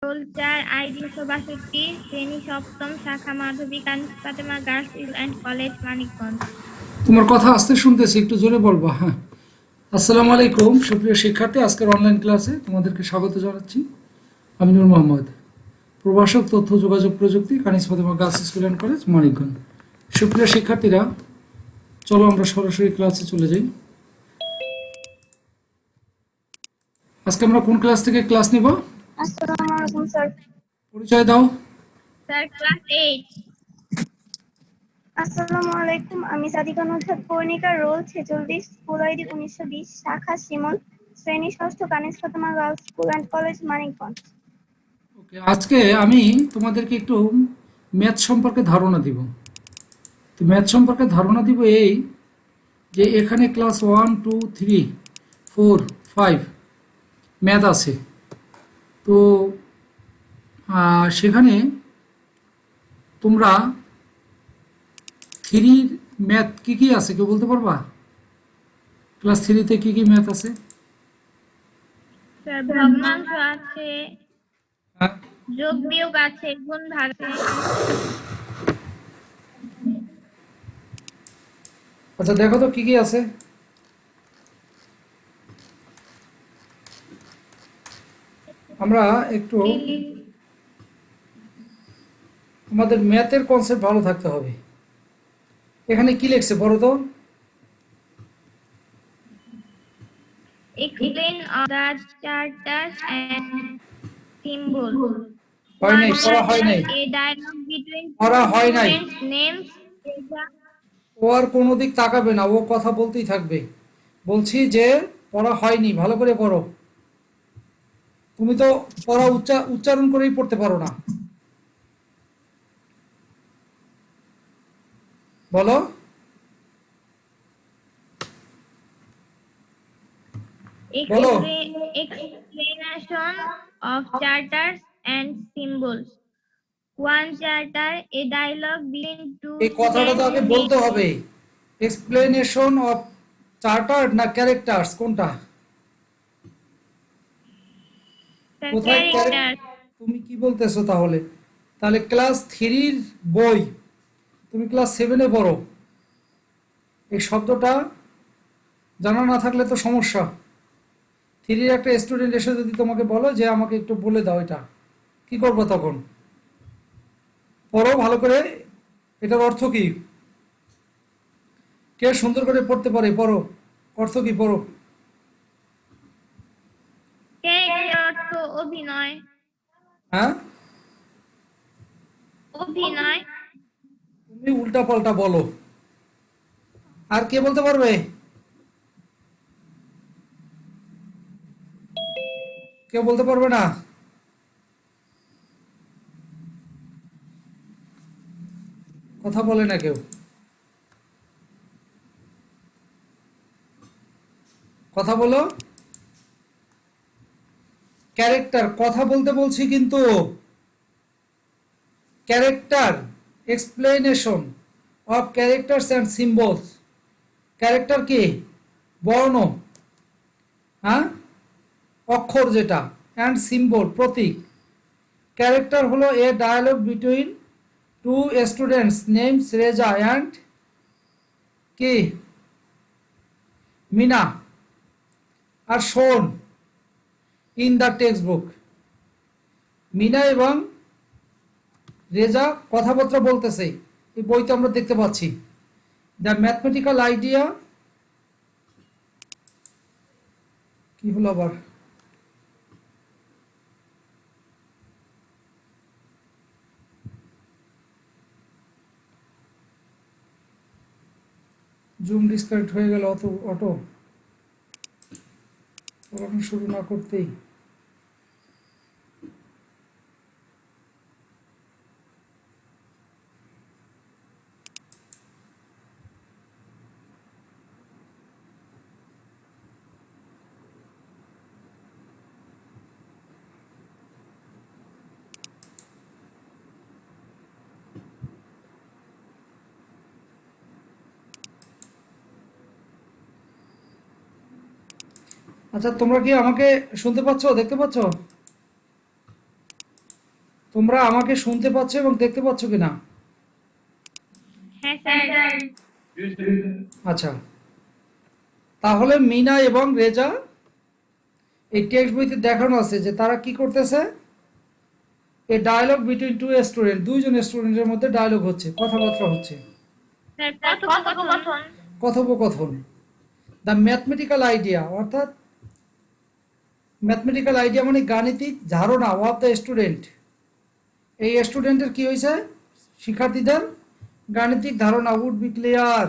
Role ৪, ID ১৬২, শ্রেণী সপ্তম, শাখা Madhabi Kanis Fatema girls school and college, Manikganj. তোমার কথা আস্তে শুনতেছি, একটু জোরে বলবা। হ্যাঁ, আসসালামু আলাইকুম সুপ্রিয় শিক্ষার্থী, আজকের অনলাইন ক্লাসে তোমাদেরকে স্বাগত জানাচ্ছি। আমি নূর মোহাম্মদ, প্রভাষক তথ্য যোগাযোগ প্রযুক্তি, Kanis Fatema girls school and college, Manikganj. সুপ্রিয় শিক্ষার্থীরা, চলো আমরা সরাসরি ক্লাসে চলে যাই। আজকে আমরা কোন ক্লাস থেকে ক্লাস নিব? আসসালামু আলাইকুম স্যার। পরিচয় দাও। Sir, class 8। আসসালামু আলাইকুম, আমি Sadika Nusrat Parnika, roll 46, school ID 1920, শাখা শিমুল, শ্রেণী ষষ্ঠ, Kanis Fatema girls school and college, Manikganj. Okay, আজকে আমি তোমাদেরকে একটু ম্যাথ সম্পর্কে ধারণা দিব। তো ম্যাথ সম্পর্কে ধারণা দিব এই যে এখানে ক্লাস 1, 2, 3, 4, 5 ম্যাথ আছে। তো সেখানে তোমরা থ্রির ম্যাথ কি কি আছে কেউ বলতে পারবা? ক্লাস 3-তে কি কি ম্যাথ আছে? স্যার, ভগ্নাংশ আছে, হ্যাঁ, যোগ বিয়োগ আছে, গুণ ভাগ আছে। আচ্ছা দেখো তো কি কি আছে। আমরা একটু আমাদের ম্যাথের কনসেপ্ট ভালো থাকতে হবে। এখানে কি লিখছে পড়ো তো? Explain the characters and symbols. হয় নাই, পড়া হয় নাই, A dialogue between পড়া হয় নাই। students' names. ও আর কোনো দিক তাকাবে না, ও কথা বলতেই থাকবে। বলছি যে পড়া হয়নি, ভালো করে পড়ো। তুমি তো পড়া উচ্চারণ করেই পড়তে পারো না। বলো। বলো। Explanation of characters and symbols. One character, a dialogue between two এই কথাটা তো আগে students' বলতে names. হবে। এক্সপ্লেনেশন অফ চার্টার্ড না ক্যারেক্টার্স, কোনটা? কোথায় Characters. তুমি কি বলতেছো তাহলে? তাহলে ক্লাস 3-র বই তুমি ক্লাস 7-এ পড়ো। এই শব্দটা জানা না থাকলে তো সমস্যা। 3-র একটা স্টুডেন্ট এসে যদি তোমাকে বলো যে আমাকে একটু বলে দাও এটা, কি করবো তখন? পড়ো ভালো করে, এটার অর্থ কি? কে সুন্দর করে পড়তে পারে? পড়ো, অর্থ কি পড়ো। Character অর্থ অভিনয়। হ্যাঁ, অভিনয়। তুমি উল্টা পাল্টা বলো। আর কে বলতে পারবে? কেউ বলতে পারবে না? কথা বলে না কেউ, কথা বলো। ক্যারেক্টার, কথা বলতে বলছি কিন্তু। Character, explanation of characters and symbols. Character কি? বর্ণ, হ্যাঁ, অক্ষর যেটা, অ্যান্ড সিম্বল প্রতীক। ক্যারেক্টার হলো a dialogue between two students names Reza and কি Mina are shown in the textbook. Mina এবং রেজা কথাবার্তা বলতেছে, এই বইতে আমরা দেখতে পাচ্ছি। দ্য ম্যাথমেটিক্যাল আইডিয়া কি হলো আবার? জুম ডিসকানেক্ট হয়ে গেল অটো পড়ানো শুরু না করতেই। আচ্ছা তোমরা কি আমাকে শুনতে পাচ্ছ, দেখতে পাচ্ছ? তোমরা আমাকে শুনতে পাচ্ছ এবং দেখতে পাচ্ছ কিনা? হ্যাঁ স্যার। আচ্ছা, তাহলে মিনা এবং রেজা এই টেক্সট বইতে দেখানো আছে যে তারা কি করতেছে। A dialogue between two student, দুইজন স্টুডেন্টের মধ্যে ডায়লগ হচ্ছে, কথাবার্তা হচ্ছে, স্যার কথোপকথন। কথোপকথন। দ্য ম্যাথমেটিক্যাল আইডিয়া, অর্থাৎ ম্যাথমেটিক্যাল আইডিয়া মানে গাণিতিক ধারণা অফ দ্য স্টুডেন্ট, এই স্টুডেন্টের কি হয়েছে, শিক্ষার্থীদের গাণিতিক ধারণা উড বি ক্লিয়ার,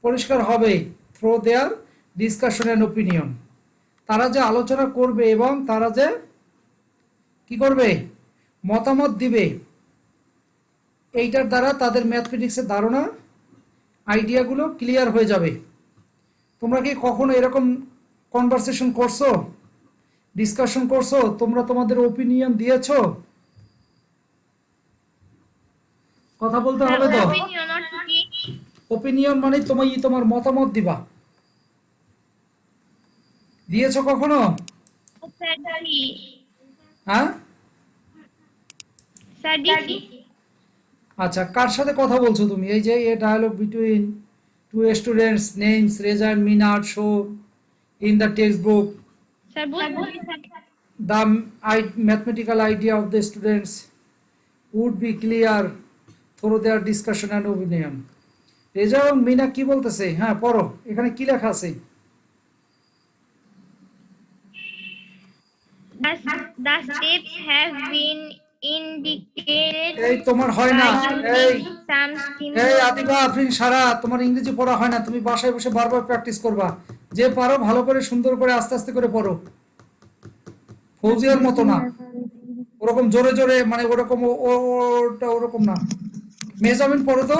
পরিষ্কার হবে, through their discussion and opinion, তারা যে আলোচনা করবে এবং তারা যে কি করবে, মতামত দিবে, এইটার দ্বারা তাদের ম্যাথমেটিক্সের ধারণা আইডিয়াগুলো ক্লিয়ার হয়ে যাবে। তোমরা কি কখনো এরকম কনভারসেশন করছো, ডিসকাশন করছো, তোমরা তোমাদের ওপিনিয়ন দিয়েছো? কথা বলতে হবে তো। ওপিনিয়ন অর্থ কি? ওপিনিয়ন মানে তুমি তোমার মতামত দিবা, দিয়েছো কখনো? Sir D. হ্যাঁ, স্যার ডি। আচ্ছা, কার সাথে কথা বলছো তুমি? এই যে a dialogue between two students names Reza and Mina are show in the textbook, sir বুঝছি। The mathematical idea of the students would be clear through their discussion and opinion. Reza এবং মিনা কি বলতেছে? হ্যাঁ পড়ো, এখানে কি লেখা আছে? The steps have been indicated এই তোমার হয় না, by এই using some এই symbols. আদিবা আফরিন সারা, তোমার ইংরেজি পড়া হয় না, তুমি বাসায় বসে বারবার প্র্যাকটিস করবা, যে পারো ভালো করে সুন্দর করে আস্তে আস্তে করে পড়ো, ফৌজিয়ার মতো না, ওরকম জোরে জোরে, মানে ওরকম ওটা ওরকম না। মেজামিন পড়ো তো।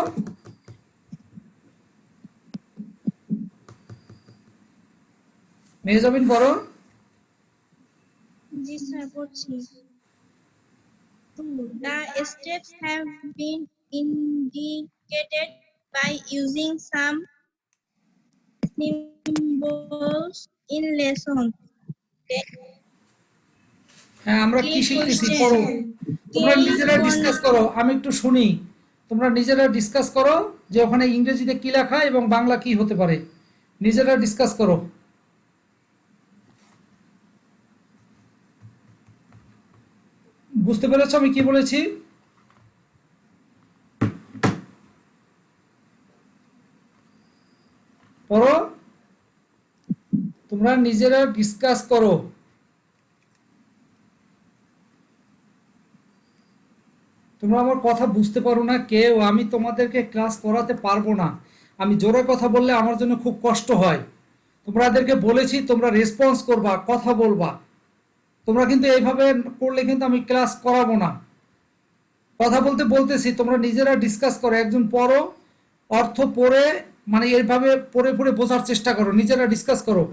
মেজামিন পড়ো। জি স্যার পড়ছি। The steps have been indicated by using some symbols in lesson. Okay. হ্যাঁ, আমরা কি শিখতেছি পড়ো। তোমরা নিজেরা ডিসকাস করো, আমি একটু শুনি। তোমরা নিজেরা ডিসকাস করো যে ওখানে ইংরেজিতে কি লেখা এবং বাংলা কি হতে পারে, নিজেরা ডিসকাস করো। বুঝতে পেরেছো আমি কি বলেছি? পড়ো, তোমরা নিজেরা ডিসকাস করো। তোমরা আমার কথা বুঝতে পারো না কেউ, আমি তোমাদেরকে ক্লাস করাতে পারবো না, আমি জোরে কথা বললে আমার জন্য খুব কষ্ট হয়। তোমাদেরকে বলেছি তোমরা রেসপন্স করবা, কথা বলবা, তোমরা কিন্তু এইভাবে করলে কিন্তু আমি ক্লাস করাবো না। কথা বলতে বলতেছি, তোমরা নিজেরা ডিসকাস করো, একজন পড়ো, অর্থ পড়ে, মানে এইভাবে পড়ে পড়ে বোঝার চেষ্টা করো, নিজেরা ডিসকাস করো।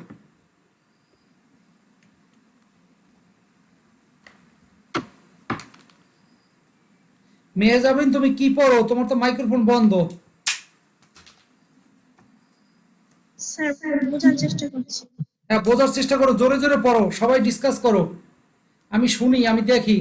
মেয়ে যাবেন, তুমি কি পড়ো? তোমার তো মাইক্রোফোন বন্ধ। স্যার বোঝার চেষ্টা করছি। হ্যাঁ, বোঝার চেষ্টা করো, জোরে জোরে পড়ো, সবাই ডিসকাস করো, আমি শুনি, আমি দেখি।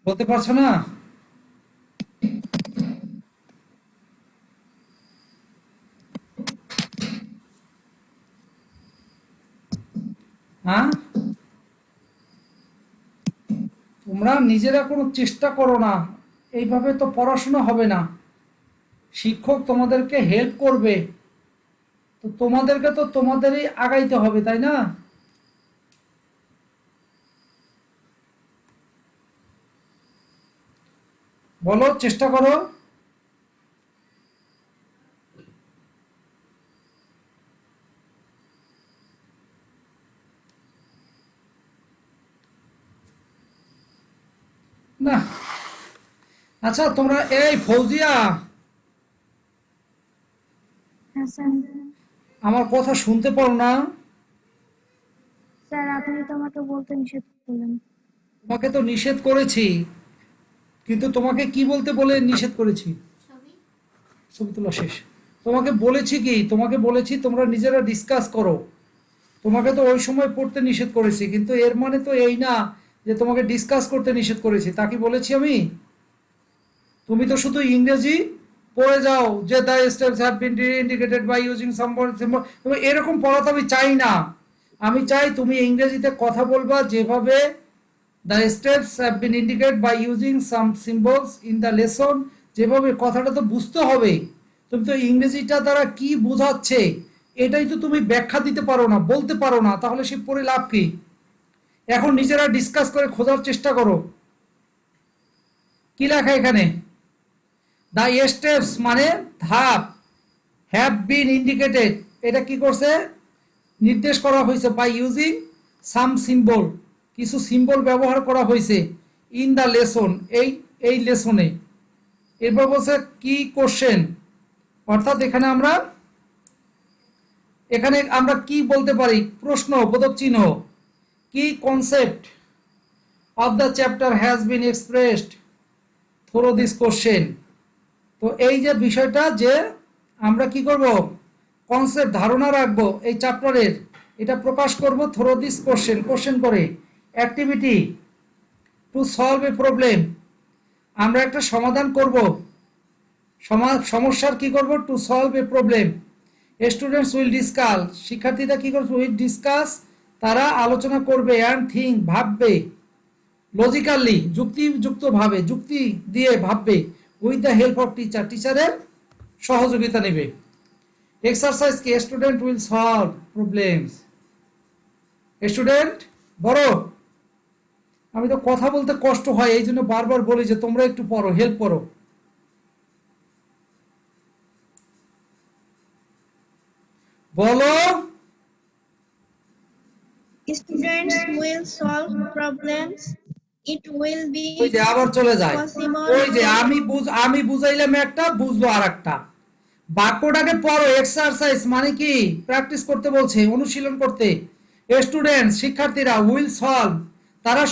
বলতে পারছো না? হ্যাঁ, তোমরা নিজেরা কোনো চেষ্টা করো না, এইভাবে তো পড়াশোনা হবে না। শিক্ষক তোমাদেরকে হেল্প করবে, তো তোমাদেরকে তো তোমাদেরই আগাইতে হবে, তাই না? বলো, চেষ্টা করো। না। আচ্ছা তোমরা, এই ফৌজিয়া, হ্যাঁ স্যার। আমার কথা শুনতে পারো না? স্যার আপনি তো আমাকে বলতে নিষেধ করলেন। তোমাকে তো নিষেধ করেছি, কিন্তু তোমাকে কি বলতে বলে নিষেধ করেছি? ছবি তোলা শেষ। তোমাকে বলেছি কি, তোমাকে বলেছি তোমরা নিজেরা ডিসকাস করো। তোমাকে তো ওই সময় পড়তে নিষেধ করেছি, কিন্তু এর মানে তো এই না যে তোমাকে ডিসকাস করতে নিষেধ করেছি। তা কি বলেছি আমি? তুমি তো শুধু ইংরেজি পড়ে যাও যে the steps have been indicated by using symbol symbol. তুমি এরকম পড়া তো আমি চাই না। আমি চাই তুমি ইংরেজিতে কথা বলবা যেভাবে the steps have been indicated by using some symbols in the lesson, যেভাবে কথাটা তো বুঝতে হবে। তুমি তো ইংরেজিটা দ্বারা কি বোঝাচ্ছে এটাই তো তুমি ব্যাখ্যা দিতে পারো না, বলতে পারো না, তাহলে সে পড়ে লাভ কি? এখন নিজেরা ডিসকাস করে খোঁজার চেষ্টা করো কি লেখা এখানে। দ্য স্টেপস মানে ধাপ, হ্যাভ বিন ইন্ডিকেটেড এটা কি করছে, নির্দেশ করা হয়েছে, বাই ইউজিং সাম সিম্বল কিছু সিম্বল ব্যবহার করা হয়েছে, ইন দ্য লেসন এই লেসনে। এরপর বলছে কি কোশ্চেন, অর্থাৎ এখানে আমরা কি বলতে পারি, প্রশ্ন বোধক চিহ্ন। কি concept of the chapter has been expressed through this question. তো এই যে বিষয়টা যে আমরা কি করব, কনসেপ্ট ধারণা রাখবো এই চ্যাপ্টারের, এটা প্রকাশ করব থ্রু দিস কোশ্চেন করে। Activity to solve a problem, আমরা একটা সমাধান করব, সমস্যার কি করব, to solve a problem. Students will discuss, শিক্ষার্থীরা কি করবে, উইল ডিসকাস তারা আলোচনা করবে, অ্যান্ড থিঙ্ক ভাববে, লজিক্যালি যুক্তিযুক্তভাবে যুক্তি দিয়ে ভাববে, with the help of teacher টিচারের সহযোগিতা নেবে। এক্সারসাইজ কি, student will solve problems. Student বড়, আমি তো কথা বলতে কষ্ট হয় এই জন্য বারবার বলি যে তোমরা একটু পড়ো, হেল্প করো। বলো। Students will solve problems. It will be ওই যে আবার চলে যায়, possible ওই যে for আমি বুঝাইলাম একটা, বুঝলো আর একটা। বাক্যটাকে পড়ো। এক্সারসাইজ মানে কি, প্র্যাকটিস করতে বলছে, অনুশীলন করতে। স্টুডেন্ট শিক্ষার্থীরা, উইল সলভ তারা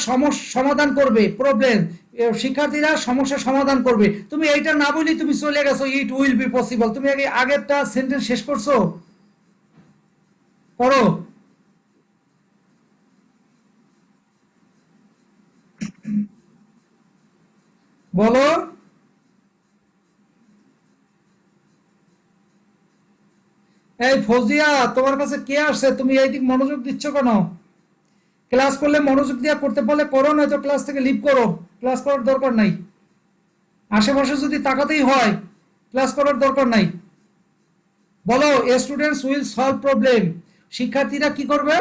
সমাধান করবে, প্রবলেম শিক্ষার্থীরা সমস্যা সমাধান করবে। তুমি এইটা না বলি তুমি চলে গেছো, ইট উইল বি পসিবল। তুমি আগে আগেরটা সেন্টেন্স শেষ করছো, পড়ো। বলো। এই ফৌজিয়া, তোমার কাছে কে আসছে, তুমি এইদিক মনোযোগ দিচ্ছ কেন? ক্লাস করলে মনোযোগ দিয়ে করতে পারলে করো, নয়তো ক্লাস থেকে লিভ করো, ক্লাস করার দরকার নাই। আশেপাশে যদি তাকাতেই হয় ক্লাস করার দরকার নাই। বলো, স্টুডেন্টস উইল সলভ প্রবলেম, শিক্ষার্থীরা কি করবে,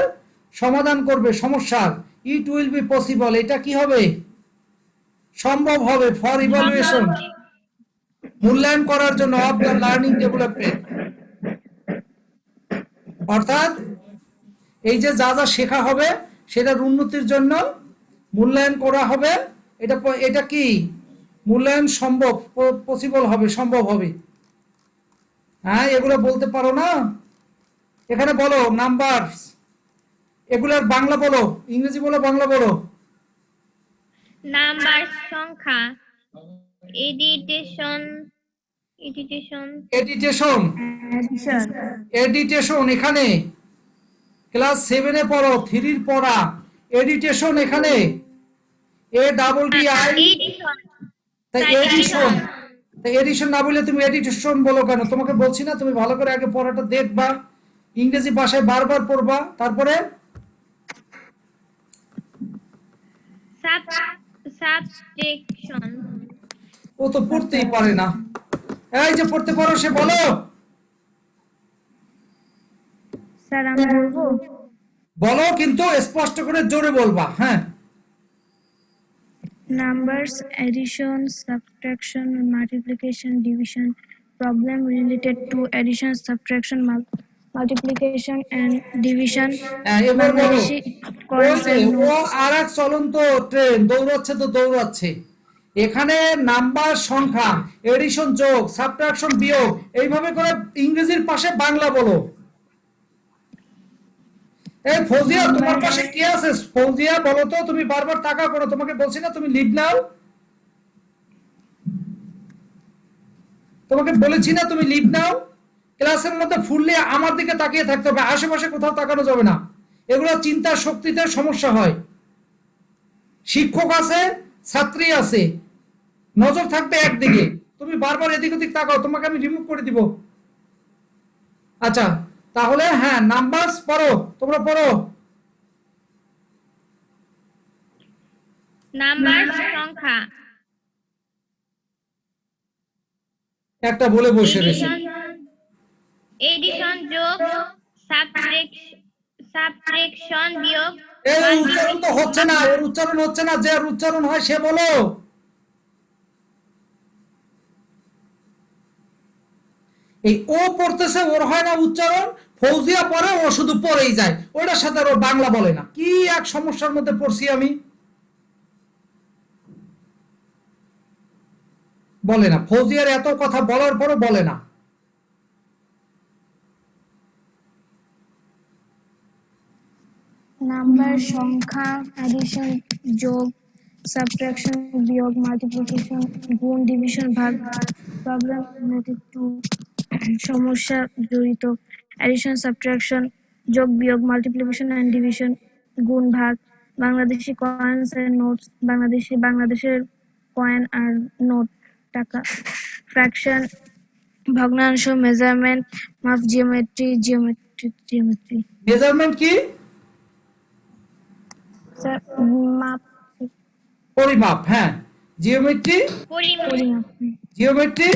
সমাধান করবে সমস্যার। ইট উইল বি পসিবল, এটা কি হবে, সম্ভব হবে। ফর ইভালুয়েশন, মূল্যায়ন করার জন্য। অফ দ্য লার্নিং ডেভেলপমেন্ট, অর্থাৎ এই যে যা যা শেখা হবে সেটার উন্নতির জন্য মূল্যায়ন করা হবে। এটা কি, মূল্যায়ন সম্ভব, পসিবল হবে, সম্ভব হবে। হ্যাঁ, এগুলো বলতে পারো না? এখানে বলো নাম্বার, এগুলার বাংলা বলো, ইংরেজি বলো, বাংলা বলো। নাম্বার সংখ্যা, এডিটেশন এডিটেশন এডিটেশন, এডিটেশন এখানে ক্লাস 7-এ পড়ো, 3-র পড়া। এডিটেশন এখানে ADDI, এডিশন তাই এডিশন। তাই এডিশন না বলে তুমি এডিটেশন বলো কেন? তোমাকে বলছি না তুমি ভালো করে আগে পড়াটা দেখবা, ইংরেজি ভাষায় বারবার পড়বা, তারপরে সাবজেকশন। ও তো পড়তেই পারে না। এই যে পড়তে পারো সে বলো। স্যার আমি বলবো? বলো, কিন্তু স্পষ্ট করে জোরে বলবা। হ্যাঁ, Numbers, addition, subtraction, multiplication, division, problem related to addition, subtraction, multiplication and division. এবার বলো। বাংলাদেশি ওই যে concept ও notes. আর এক চলন্ত ট্রেন দৌড়াচ্ছে তো দৌড়াচ্ছে, এখানে নাম্বার সংখ্যা, এডিশন যোগ, সাবট্রাকশন বিয়োগ, এইভাবে করে ইংরেজির পাশে বাংলা বলো। এই ফৌজিয়া, তোমার পাশে কি আছে? ফৌজিয়া বলো তো, তুমি বারবার তাকাও করো, তোমাকে বলছি না তুমি লিভ নাও, তোমাকে বলেছি না তুমি লিভ নাও। ক্লাসের মধ্যে ফুললে আমার দিকে তাকিয়ে থাকতে হবে, আশেপাশে কোথাও তাকানো যাবে না। এগুলো চিন্তার শক্তিতে সমস্যা হয়। শিক্ষক আছে, ছাত্রী আছে, নজর থাকবে একদিকে, তুমি বারবার এদিক ওদিক তাকাও, তোমাকে আমি রিমুভ করে দিব। আচ্ছা, তাহলে হ্যাঁ, নাম্বারস পড়ো, তোমরা পড়ো। নাম্বার সংখ্যা, একটা বলে বসে রয়েছে। এডিশন এডিশন যোগ, সাবট্রাকশন বিয়োগ, এই উচ্চারণ তো হচ্ছে না, ওর উচ্চারণ হচ্ছে না, যে উচ্চারণ হয় সে বলো। এই ও পড়তেছে, ওর হয় না উচ্চারণ, ফৌজিয়া পড়ে, ও শুধু পড়েই যায়, ওটার সাথে আর ও বাংলা বলে না। কি এক সমস্যার মধ্যে পড়ছি আমি। বলে না, ফৌজিয়ার এত কথা বলার পরও বলে না। নাম্বার সংখ্যা, অ্যাডিশন যোগ, সাবট্রাকশন বিয়োগ, মাল্টিপ্লিকেশন গুণ, ডিভিশন ভাগ, প্রবলেম রিলেটেড টু সমস্যা জড়িত, অ্যাডিশন সাবট্রাকশন যোগ বিয়োগ, মাল্টিপ্লিকেশন এন্ড ডিভিশন, গুণ ভাগ, বাংলাদেশি কয়েন্স এন্ড নোটস, বাংলাদেশের কয়েন আর নোট, টাকা, ফ্র্যাকশন, ভগ্নাংশ, মেজারমেন্ট, মাপ, জিওমেট্রি মেজারমেন্ট কি? স্যার, মাপ, পরিমাপ, হ্যাঁ। জিওমেট্রি, পরিমাপ, জিওমেট্রি,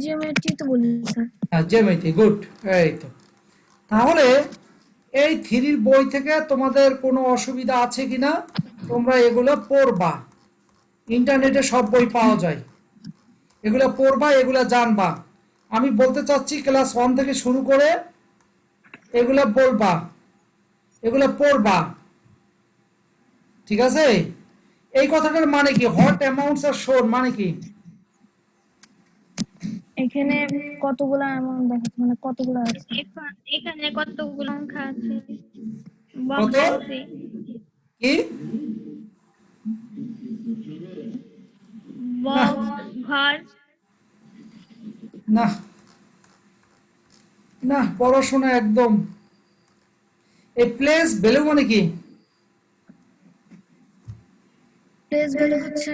জিওমেট্রি তো বলি স্যার। হ্যাঁ জিওমেট্রি, গুড। এই তো, তাহলে এই থ্রির বই থেকে তোমাদের কোনো অসুবিধা আছে কিনা? তোমরা এগুলো পড়বা, ইন্টারনেটে সব বই পাওয়া যায়, এগুলো পড়বা, এগুলো জানবা। আমি বলতে চাচ্ছি ক্লাস 1 থেকে শুরু করে এগুলো বলবা, এগুলো পড়বা, ঠিক আছে? এই কথাটার মানে কি? হোয়াট অ্যামাউন্টস আর শোর মানে কি? এখানে কতগুলা এমন দেখাচ্ছে, মানে কতগুলা আছে? এখানে কতগুলো সংখ্যা আছে, কত? বক্স আছে, কি? বক্স, ঘর। না না, পড়াশোনা একদম। এই প্লেস ভ্যালু মানে কি? প্লেস ভ্যালু হচ্ছে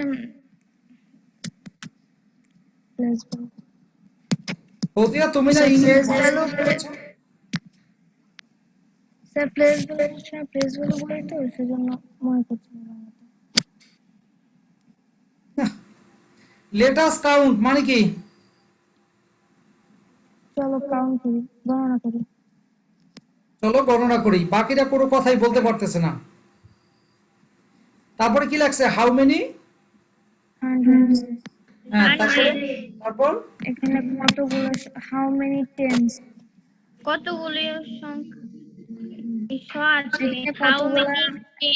প্লেস ভ্যালু, ফৌজিয়া, তুমি না স্যার, ইংলিশ প্লেস ভ্যালু, পড়েছো? স্যার প্লেস ভ্যালু হচ্ছে প্লেস ভ্যালু বলে তো, সেজন্য মনে করছি না বাংলাতে। লেট আস কাউন্ট মানে কি? চলো কাউন্ট করি, গণনা করি। চলো গণনা করি। বাকিরা কোনো কথাই বলতে পারতেছে না। তারপরে কি লাগছে? How many? 100, হ্যাঁ, তারপর তারপর এখানে কতগুলো, হাউ মেনি টেন্স, কতগুলো সংখ্যা আছে, এখানে হাউ কতগুলা, মেনি,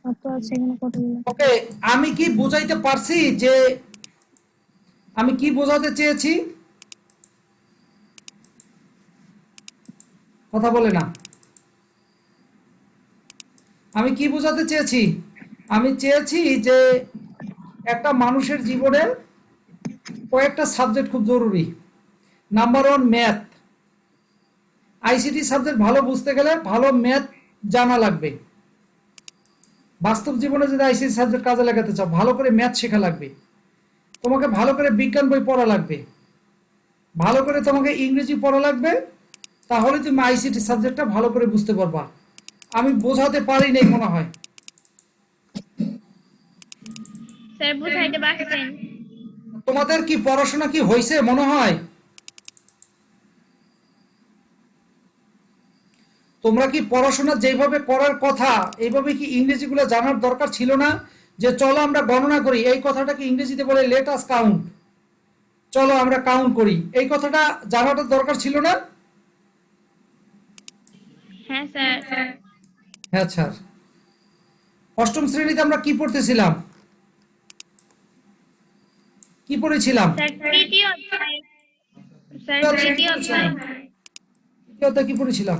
কত আছে এখানে কতগুলো? ওকে, আমি কি বুঝাইতে পারছি? যে আমি কি বোঝাতে চেয়েছি? কথা বলে না। আমি কি বোঝাতে চেয়েছি? আমি চেয়েছি যে একটা মানুষের জীবনে কয়েকটা সাবজেক্ট খুব জরুরি। Number 1 math. আইসিটি সাবজেক্ট ভালো বুঝতে গেলে ভালো ম্যাথ জানা লাগবে। বাস্তব জীবনে যদি আইসিটি সাবজেক্ট কাজে লাগাতে চাও, ভালো করে ম্যাথ শেখা লাগবে। তোমাকে ভালো করে বিজ্ঞান বই পড়া লাগবে, ভালো করে তোমাকে ইংরেজি পড়া লাগবে, তাহলে তুমি আইসিটি সাবজেক্টটা ভালো করে বুঝতে পারবা। আমি বোঝাতে পারি নাই মনে হয়। স্যার বুঝাইতে পারছেন? তোমাদের কি পড়াশোনা কি হয়েছে মনে হয়? তোমরা কি পড়াশোনা যেভাবে করার কথা এইভাবে কি ইংরেজিগুলো জানার দরকার ছিল না? যে চলো আমরা গণনা করি, এই কথাটাকে ইংরেজিতে বলে লেট আস কাউন্ট, চলো আমরা কাউন্ট করি, এই কথাটা জানাটা দরকার ছিল না? হ্যাঁ স্যার। হ্যাঁ স্যার। অষ্টম শ্রেণীতে আমরা কি পড়তেছিলাম, কি পড়েছিলাম? স্যার তৃতীয় অধ্যায়। স্যার তৃতীয় অধ্যায়। তৃতীয় অধ্যায় কি পড়েছিলাম?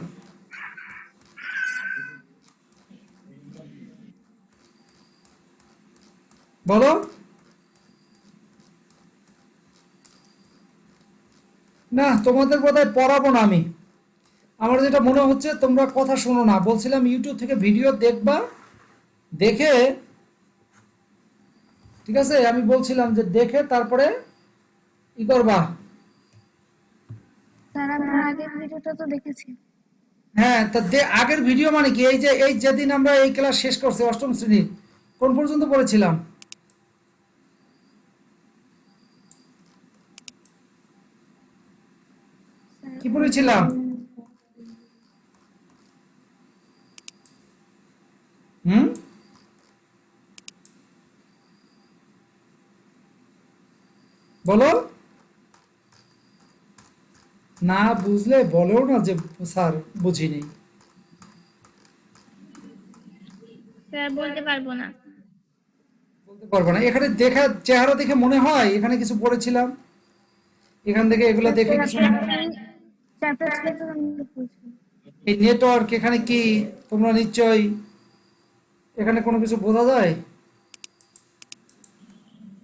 বলো। না, তোমাদের বোধহয় পড়াবো না আমি। আমার যেটা মনে হচ্ছে তোমরা কথা শোনো না। বলছিলাম ইউটিউব থেকে ভিডিও দেখবা, দেখে, ঠিক আছে, আমি বলছিলাম যে দেখে তারপরে ই করবা। স্যার আমি আগের ভিডিওটা তো দেখেছি। হ্যাঁ, তা আগের ভিডিও মানে কি? এই যে এই যেদিন আমরা এই ক্লাস শেষ করছি অষ্টম শ্রেণীর, কোন পর্যন্ত পড়েছিলাম? কি পড়েছিলাম? হুম, বলো। না বুঝলে বলেও না যে স্যার বুঝিনি। স্যার বলতে পারবো না। বলতে পারবো না। এখানে দেখা চেহারা দেখে মনে হয় এখানে কিছু পড়েছিলাম, এখান থেকে এগুলো দেখে কিছু মনে হয়। চ্যাপ্টার 3 তো আমি পড়ছি। এই নেটওয়ার্ক এখানে কি তোমরা নিশ্চয়ই এখানে কোনো কিছু বোঝা যায়?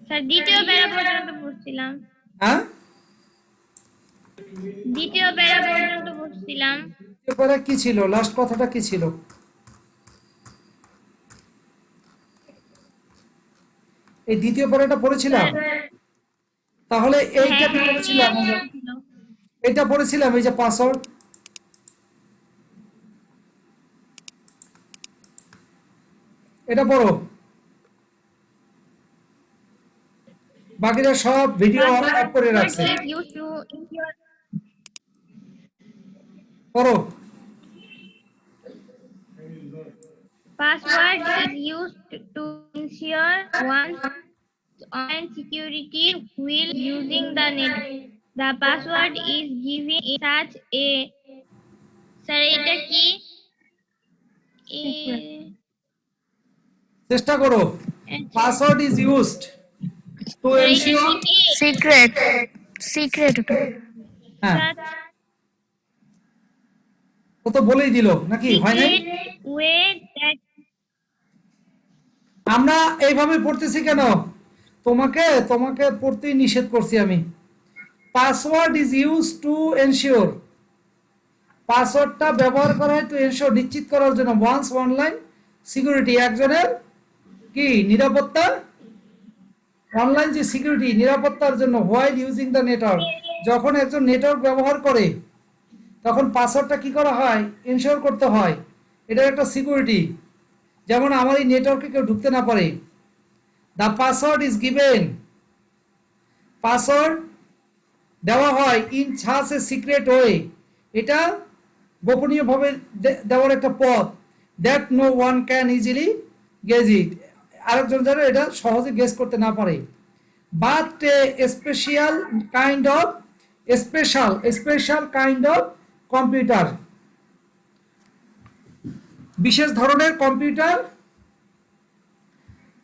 স্যার দ্বিতীয় প্যারা পর্যন্ত পড়ছিলাম। হ্যাঁ, দ্বিতীয় প্যারা পর্যন্ত পড়ছিলাম। এরপরে কি ছিল, লাস্ট কথাটা কি ছিল? এই দ্বিতীয় পড়াটা পড়েছিলাম। তাহলে এইটা কি পড়েছিলাম আমরা? ছিল। এটা পড়েছিলাম, এই যে পাসওয়ার্ড। এটা পড়ো। বাকিরা সব ভিডিও অফ করে রাখছে। Password is used to ensure পড়ো। password is used to ensure one's online security while using the net. The password is given in such a sir এটা কি চেষ্টা করো। Password is used to ensure. Secret ওটা। হ্যাঁ, ও তো বলেই দিল নাকি, হয় নাই? ওয়ে দ্যাট আমরা এইভাবে পড়তেছি কেন? তোমাকে তোমাকে পড়তেই নিষেধ করছি আমি। Password is use to ensure. পাসওয়ার্ডটা ব্যবহার করা হয় টু এনশিওর, নিশ্চিত করার জন্য, ওয়ান্স অনলাইন সিকিউরিটি, একজনের কি নিরাপত্তা, অনলাইন যে সিকিউরিটি নিরাপত্তার জন্য, হোয়াইল ইউজিং দ্য নেটওয়ার্ক, যখন একজন নেটওয়ার্ক ব্যবহার করে তখন পাসওয়ার্ডটা কি করা হয়, এনশিওর করতে হয়। এটার একটা সিকিউরিটি, যেমন আমার এই নেটওয়ার্কে কেউ ঢুকতে না পারে। The password is given, password দেওয়া হয় in such a secret way, এটা গোপনীয়ভাবে দেওয়ার একটা পথ, that no one can easily guess it, আরেকজন যেন এটা সহজে গেস করতে না পারে। But special kind of special kind of computer, বিশেষ ধরনের কম্পিউটার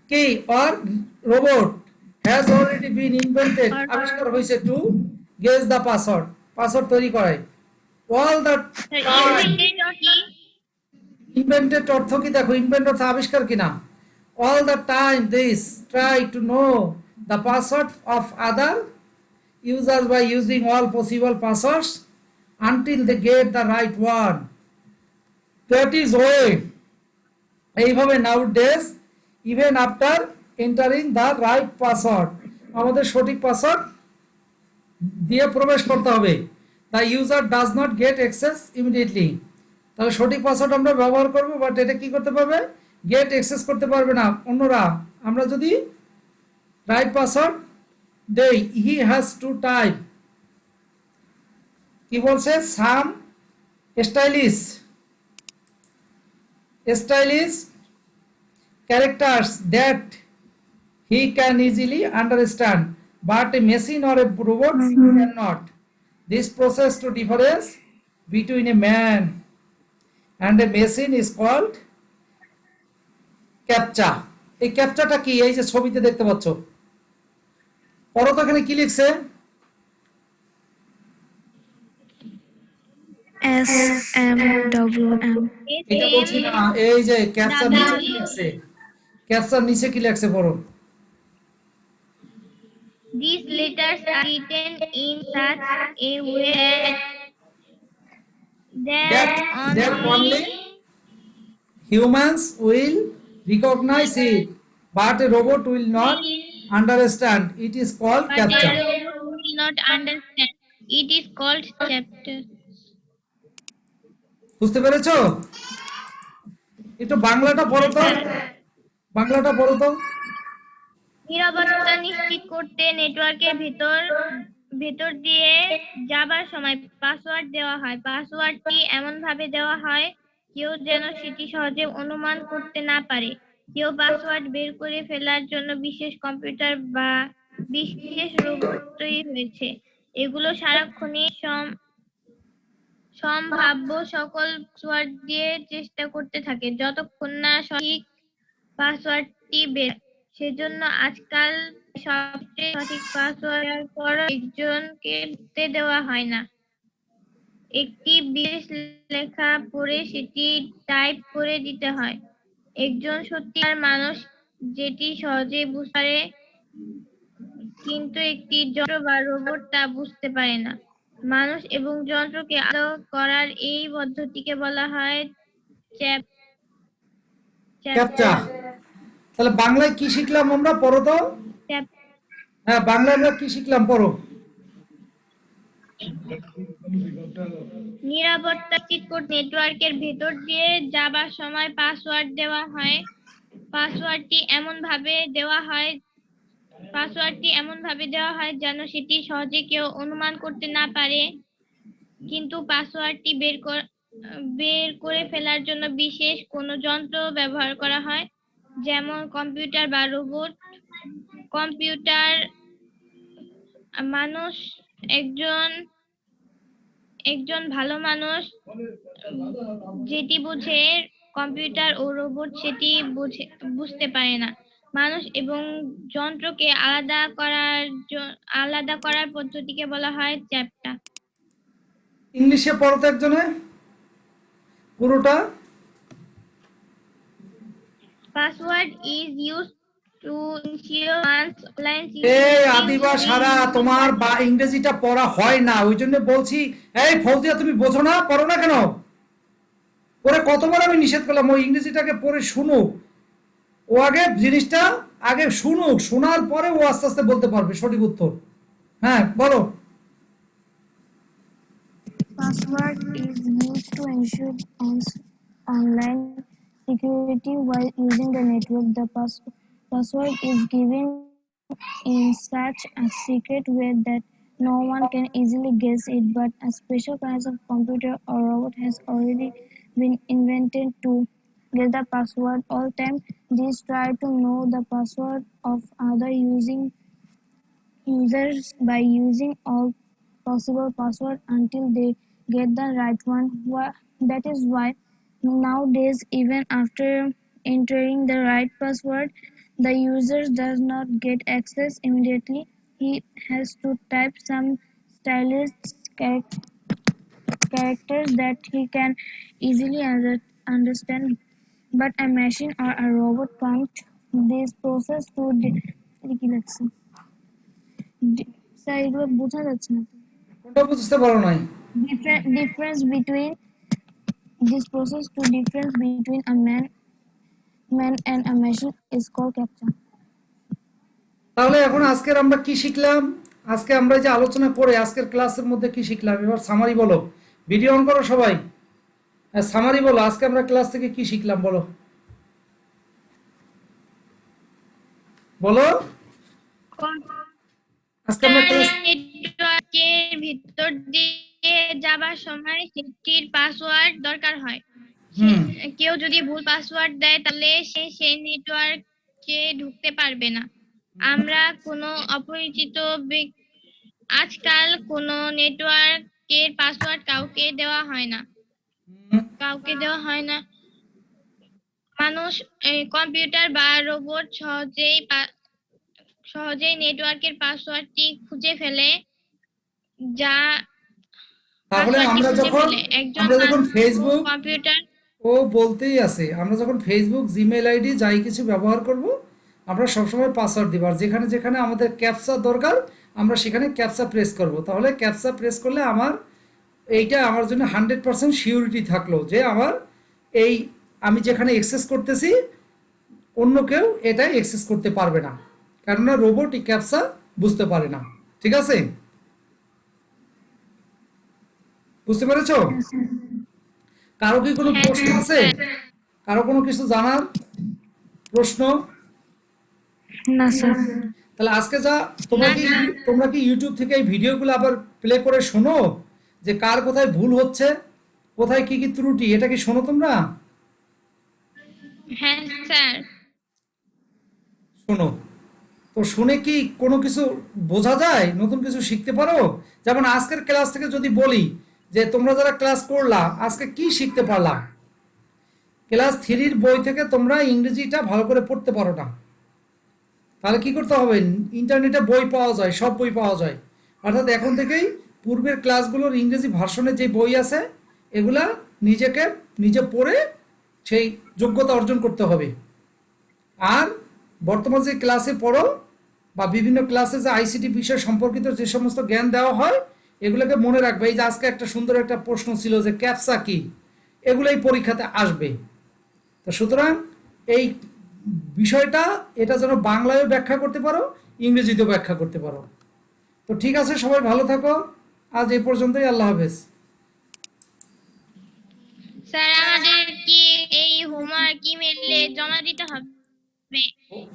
কি or robot has already been invented, আবিষ্কার হয়েছে to guess the password, password তৈরি করে। অল দ্য ইনভেন্টেড অর্থ কি দেখো, ইনভেন্ট অর্থ আবিষ্কার কিনা। All the time this try to know the password of other users by using all possible passwords until they get the right one. That is why এইভাবে nowadays even after entering the right password, আমাদের সঠিক password দিয়ে প্রবেশ করতে হবে। The user does not get access immediately, তাহলে সঠিক password আমরা ব্যবহার করব, বাট এটা কি করতে পারবে, গেট অ্যাক্সেস করতে পারবে না অন্যরা। আমরা যদি রাইট পাসওয়ার্ড দেই, হি হ্যাজ টু টাইপ, কি বলছে, সাম stylish characters that he can easily understand, but a machine or a robot cannot. This process to difference between a man and a machine is called captcha. এই ক্যাপচাটা কি? এই যে ছবিতে দেখতে পাচ্ছ, পড়ো তো এখানে কি লিখছে? SMWM. এটা বলছি না, এই যে ক্যাপচার নিচে কি W. লিখছে? ক্যাপচার নিচে কি লিখছে পড়ো। These letters are written in such a way That that that only only humans will recognize it, but a robot will not understand. It is called but a captcha. robot will not understand. It is called chapter. বুঝতে পেরেছো? একটু বাংলাটা পড়ো তো, বাংলাটা পড়ো তো। নিরাপত্তা নিশ্চিত করতে নেটওয়ার্কের ভেতর দিয়ে যাবার সময় পাসওয়ার্ড দেওয়া হয়। পাসওয়ার্ডটি এমন ভাবে দেওয়া হয় কেউ যেন সেটি সহজে অনুমান করতে না পারে। কেউ পাসওয়ার্ড বের করে ফেলার জন্য বিশেষ কম্পিউটার বা বিশেষ রোবট তৈরি হয়েছে। এগুলো সারাক্ষণই সম্ভাব্য সকল পাসওয়ার্ড দিয়ে চেষ্টা করতে থাকে যতক্ষণ না সঠিক পাসওয়ার্ডটি বের হয়। সেজন্য আজকাল সবচেয়ে সঠিক পাসওয়ার্ড দেওয়ার পর একজনকে ঢুকতে দেওয়া হয় না। একটি বিশেষ লেখা পড়ে সেটি টাইপ করে দিতে হয়। একজন সত্যিকার মানুষ যেটি সহজেই বুঝতে পারে, কিন্তু একটি যন্ত্র বা রোবট তা বুঝতে পারে না। মানুষ এবং যন্ত্রকে আলাদা করার এই পদ্ধতিকে বলা হয় ক্যাপচা। তাহলে বাংলায় কি শিখলাম আমরা? পড়ো তো। হ্যাঁ, বাংলায় আমরা কি শিখলাম? পড়ো। নিরাপত্তা নিশ্চিত করতে নেটওয়ার্কের ভেতর দিয়ে যাবার সময় পাসওয়ার্ড দেওয়া হয়। পাসওয়ার্ডটি এমন ভাবে দেওয়া হয় যেন সেটি সহজে কেউ অনুমান করতে না পারে, কিন্তু পাসওয়ার্ডটি বের করে ফেলার জন্য বিশেষ কোনো যন্ত্র ব্যবহার করা হয়, যেমন কম্পিউটার বা রোবট। কম্পিউটার মানুষ একজন ভালো মানুষ যেটি বোঝে, কম্পিউটার ও রোবট সেটি বুঝতে পারে না। মানুষ এবং যন্ত্রকে আলাদা করার পদ্ধতিকে বলা হয় চ্যাপ্টা। ইংলিশে পড়ো তো একজনে পুরোটা। Password is used to ensure one's online এই security আদিবা while সারা, using তোমার বা ইংরেজিটা পড়া হয় না, ওই জন্য বলছি। এই ফৌজিয়া, তুমি বোঝো না? পড়ো না কেন? পরে কতবার আমি নিষেধ করলাম ওই ইংরেজিটাকে পড়ে শুনুক। ও আগে জিনিসটা আগে শুনুক, শোনার পরে ও আস্তে আস্তে বলতে পারবে সঠিক উত্তর। হ্যাঁ, বলো। Password is used to ensure online security while using the network. The password is given in such a secret way that no one can easily guess it, but a special kind of computer or robot has already been invented to guess the password all time. These try to know the password of other users by using all possible passwords until they get the right one. That is why nowadays, even after entering the right password, the user does not get access immediately. He has to type some stylish characters that he can easily understand, but a machine or a robot can't. This process to sir এগুলো বোঝা যাচ্ছে না। কোনটা বুঝতে পারো নাই? Difference between this process to difference between a man and a machine is called captcha. তাহলে এখন আজকের আমরা কি শিখলাম? আজকে আমরা যে আলোচনা করে আজকের ক্লাসের মধ্যে কি শিখলাম, এবার সামারি বলো। ভিডিও অন করো সবাই। সামারি বলো, আজকে আমরা ক্লাস থেকে কি শিখলাম বলো। বলো। আজকে আমরা ক্লাস নেটওয়ার্কের ভিতর দিয়ে যাবার সময় সেটির পাসওয়ার্ড দরকার হয়। কেউ যদি ভুল পাসওয়ার্ড দেয় তাহলে সে সেই নেটওয়ার্কে ঢুকতে পারবে না। আমরা কোনো অপরিচিত আজকাল কোনো নেটওয়ার্কের পাসওয়ার্ড কাউকে দেওয়া হয় না। মানুষ কম্পিউটার বা রোবট সহজেই নেটওয়ার্কের পাসওয়ার্ডটি খুঁজে ফেলে, যা তাহলে পাসওয়ার্ডটি আমরা খুঁজে যখন ফেলে একজন আমরা যখন মানুষ ফেসবুক কম্পিউটার। ও বলতেই আছে, আমরা যখন ফেসবুক, জিমেল আইডি যাই কিছু ব্যবহার করব, আমরা সবসময় পাসওয়ার্ড দিব। আর যেখানে যেখানে আমাদের ক্যাপচা দরকার, আমরা সেখানে ক্যাপচা প্রেস করব। তাহলে ক্যাপচা প্রেস করলে এইটা আমার জন্য 100% সিউরিটি থাকলো যে এই আমি যেখানে অ্যাক্সেস করতেছি অন্য কেউ এটা অ্যাক্সেস করতে পারবে না, কেননা রোবট এই ক্যাপচা বুঝতে পারে না। ঠিক আছে, বুঝতে পেরেছো? Yes, sir. কারো কি কোনো হ্যাঁ প্রশ্ন আছে? স্যার। কারো কোনো কিছু জানার প্রশ্ন? No, sir. তাহলে আজকে যা তোমরা কি ইউটিউব থেকে এই ভিডিওগুলো আবার প্লে করে শোনো, যে কার কোথায় ভুল হচ্ছে, কোথায় কি কি ত্রুটি, এটা কি শোনো তোমরা? হ্যাঁ স্যার। শোনো। তো শুনে কি কোনো কিছু বোঝা যায়, নতুন কিছু শিখতে পারো? যেমন আজকের ক্লাস থেকে যদি বলি যে তোমরা যারা ক্লাস করলা আজকে কি শিখতে পারলা? ক্লাস 3-র বই থেকে তোমরা ইংরেজিটা ভালো করে পড়তে পারো না, তাহলে কি করতে হবে? ইন্টারনেটে বই পাওয়া যায়, সব বই পাওয়া যায়। অর্থাৎ এখন থেকেই পূর্বের ক্লাসগুলোর ইংরেজি ভার্সনে যে বই আছে এগুলা নিজে পড়ে সেই যোগ্যতা অর্জন করতে হবে। আর বর্তমান যে ক্লাসে পড়ো বা বিভিন্ন ক্লাসে যে আইসিটি বিষয় সম্পর্কিত যে সমস্ত জ্ঞান দেওয়া হয় এগুলোকে মনে রাখবে। এই যে আজকে একটা সুন্দর একটা প্রশ্ন ছিল যে ক্যাপচা কি, এগুলোই পরীক্ষাতে আসবে। তো সুতরাং এই বিষয়টা এটা যেন বাংলায়ও ব্যাখ্যা করতে পারো, ইংরেজিতেও ব্যাখ্যা করতে পারো। তো ঠিক আছে, সবাই ভালো থাকো। আজ এই পর্যন্তই। আল্লাহ হাফেজ। স্যার আমাদের কি এই হোমওয়ার্ক ইমেইলে জমা দিতে হবে?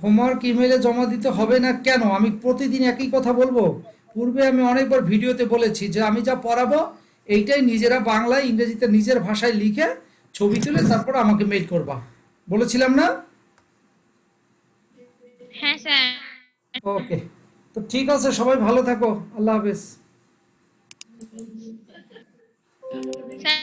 হোমওয়ার্ক ইমেইলে জমা দিতে হবে না কেন? আমি প্রতিদিন একই কথা বলবো? পূর্বে আমি অনেকবার ভিডিওতে বলেছি যে আমি যা পড়াবো এইটাই নিজেরা বাংলায় ইংরেজিতে নিজের ভাষায় লিখে ছবি তুলে তারপর আমাকে মেইল করবা, বলেছিলাম না? হ্যাঁ স্যার। ওকে, তো ঠিক আছে, সবাই ভালো থাকো। আল্লাহ হাফেজ। স্যার